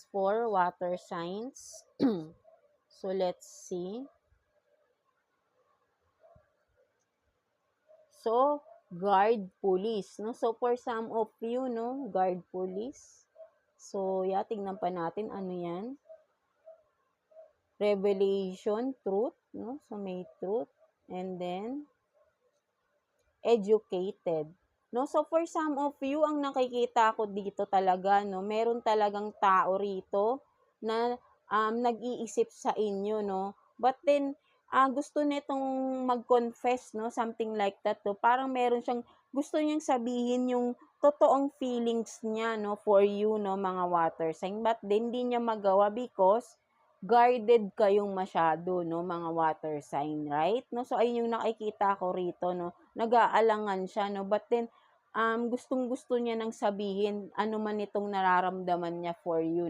for water signs. So, let's see. So, guard police, no? So, for some of you, no, guard police. So, tingnan pa natin ano yan. Revelation, truth, no? So, may truth. And then, educated. No? So, for some of you, ang nakikita ko dito talaga, no? Meron talagang tao rito na nag-iisip sa inyo, no? But then, gusto nitong mag-confess, no? Something like that, no? Parang meron siyang, gusto niyang sabihin yung totoong feelings niya, no? For you, no? Mga water sign. But then, hindi niya magawa because guarded kayong masyado, no? Mga water sign, right? No? So, ayun yung nakikita ko rito, no? Nag-aalangan siya, no? But then, gustong-gusto niya nang sabihin ano man itong nararamdaman niya for you, no?